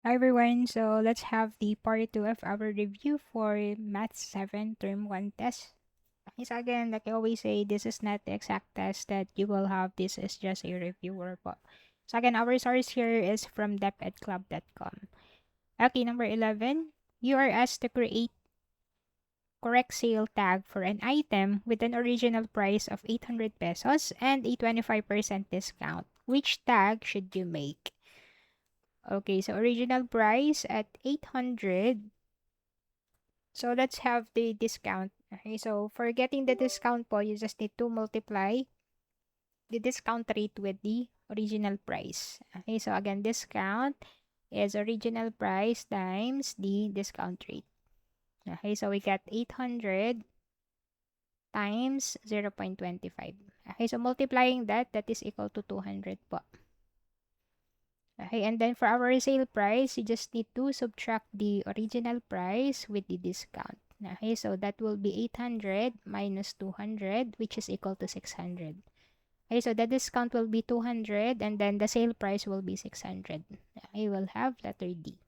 Hi everyone, so let's have the part 2 of our review for Math 7 Term 1 test. Is again, like I always say, this is not the exact test that you will have. This is just a reviewer po. So again, our source here is from depedclub.com. Okay, number 11. You are asked to create correct sale tag for an item with an original price of 800 pesos and a 25% discount. Which tag should you make? Okay, so original price at 800. So let's have the discount. Okay, so for getting the discount po, you just need to multiply the discount rate with the original price. Okay, so again, discount is original price times the discount rate. Okay, so we got 800 times 0.25. Okay, so multiplying that, that is equal to 200 po. Okay, and then for our sale price, you just need to subtract the original price with the discount. Okay, so that will be 800 minus 200, which is equal to 600. Okay, so the discount will be 200, and then the sale price will be 600. Okay, we'll have letter D.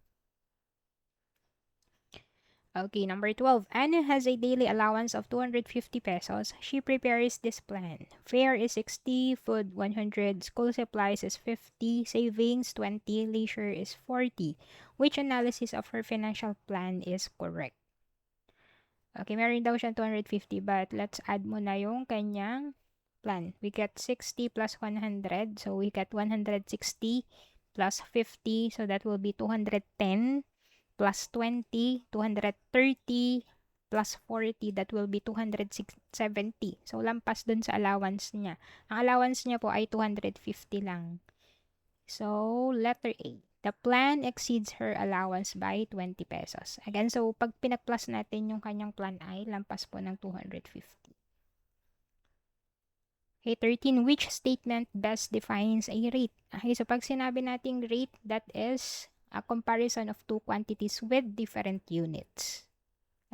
Okay, number 12. Anna has a daily allowance of 250 pesos. She prepares this plan. Fare is 60, food 100, school supplies is 50, savings 20, leisure is 40. Which analysis of her financial plan is correct? Okay, meron daw siyang 250 but let's add muna yung kanyang plan. We get 60 plus 100. So we get 160 plus 50. So that will be 210. Plus 20, 230, plus 40, that will be 270. So, lampas dun sa allowance niya. Ang allowance niya po ay 250 lang. So, letter A. The plan exceeds her allowance by 20 pesos. Again, so pag pinag-plus natin yung kanyang plan ay lampas po ng 250. Okay, 13. Which statement best defines a rate? Okay, so pag sinabi nating rate, that is a comparison of two quantities with different units.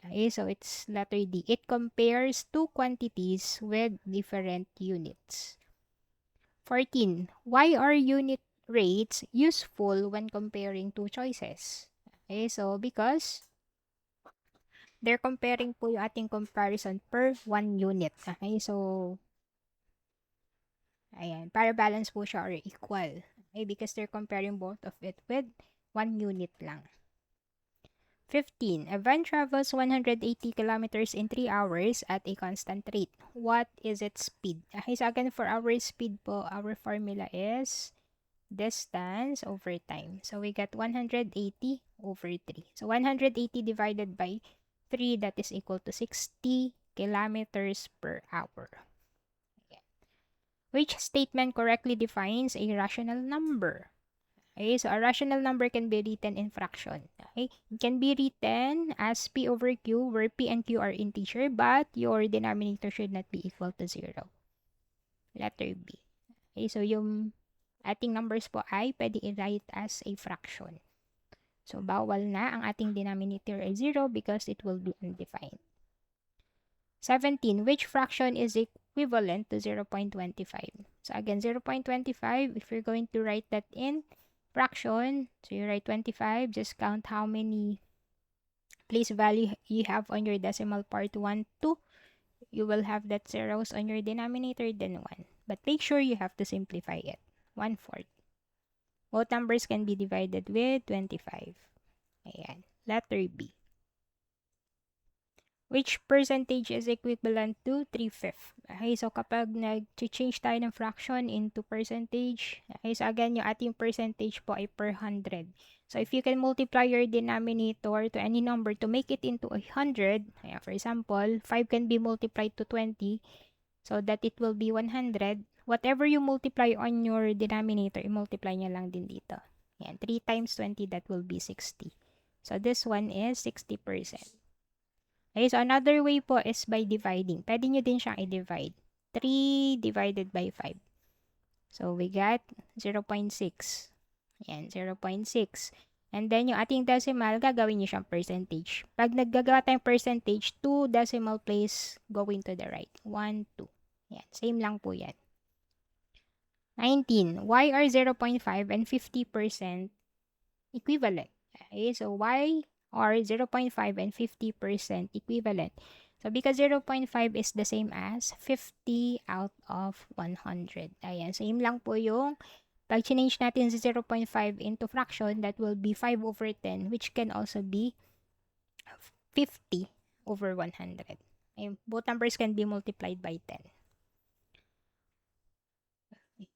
Okay, so it's letter D. It compares two quantities with different units. 14. Why are unit rates useful when comparing two choices? Okay, so because they're comparing po yung ating comparison per one unit. Okay, so ayan, para balance po siya or equal. Okay, because they're comparing both of it with one unit lang. 15. A van travels 180 kilometers in 3 hours at a constant rate. What is its speed? Okay, so again, for our speed po, our formula is distance over time. So we get 180 over 3. So 180 divided by 3, that is equal to 60 kilometers per hour. Which statement correctly defines a rational number? Okay, so a rational number can be written in fraction. Okay, it can be written as P over Q, where P and Q are integer, but your denominator should not be equal to 0. Letter B. Okay, so yung ating numbers po ay pwede i-write as a fraction. So, bawal na ang ating denominator ay 0 because it will be undefined. 17. Which fraction is equivalent to 0.25? So, again, 0.25, if you're going to write that in fraction, so you write 25, just count how many place value you have on your decimal part 1, 2. You will have that zeros on your denominator, then 1. But make sure you have to simplify it. 1/4. Both numbers can be divided with 25. Ayan. Letter B. Which percentage is equivalent to 3/5? Okay, so kapag nag-change tayo ng fraction into percentage, okay, so again, yung ating percentage po ay per 100. So if you can multiply your denominator to any number to make it into 100, ayan, for example, 5 can be multiplied to 20, so that it will be 100. Whatever you multiply on your denominator, i-multiply nyo lang din dito. Ayan, 3 times 20, that will be 60. So this one is 60%. Okay, so another way po is by dividing. Pwede nyo din siyang i-divide. 3 divided by 5. So, we got 0.6. Ayan, 0.6. And then, yung ating decimal, gagawin nyo siyang percentage. Pag naggagawa tayong percentage, 2 decimal place going to the right. 1, 2. Ayan, same lang po yan. 19. Why are 0.5 and 50% equivalent? Okay, so why are 0.5 and 50% equivalent? So because 0.5 is the same as 50 out of 100. Ayan, same lang po yung pag change natin si 0.5 into fraction, that will be 5 over 10, which can also be 50 over 100. Okay, both numbers can be multiplied by 10.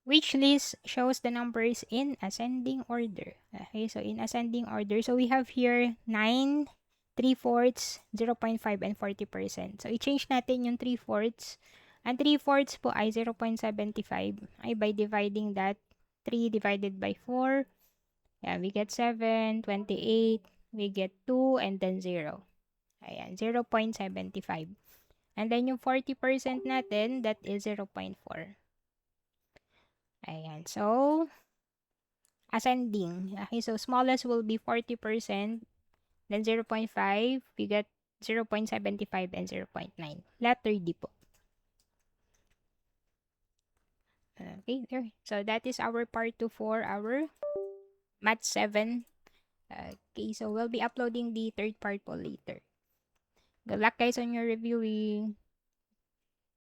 Which list shows the numbers in ascending order? Okay, so in ascending order, so we have here 9, 3/4, 0.5, and 40%. So, i-change natin yung 3/4. Ang 3/4 po ay 0.75. Ay, by dividing that, 3 divided by 4, yeah, we get 7, 28, we get 2, and then 0. Ayan, 0.75. And then yung 40% natin, that is 0.4. Ayan, so, ascending. Okay, so smallest will be 40%, then 0.5, we get 0.75 and 0.9. Letter D po. Okay, there. So that is our part 2 for our Math 7. Okay, so we'll be uploading the third part po later. Good luck guys on your reviewing.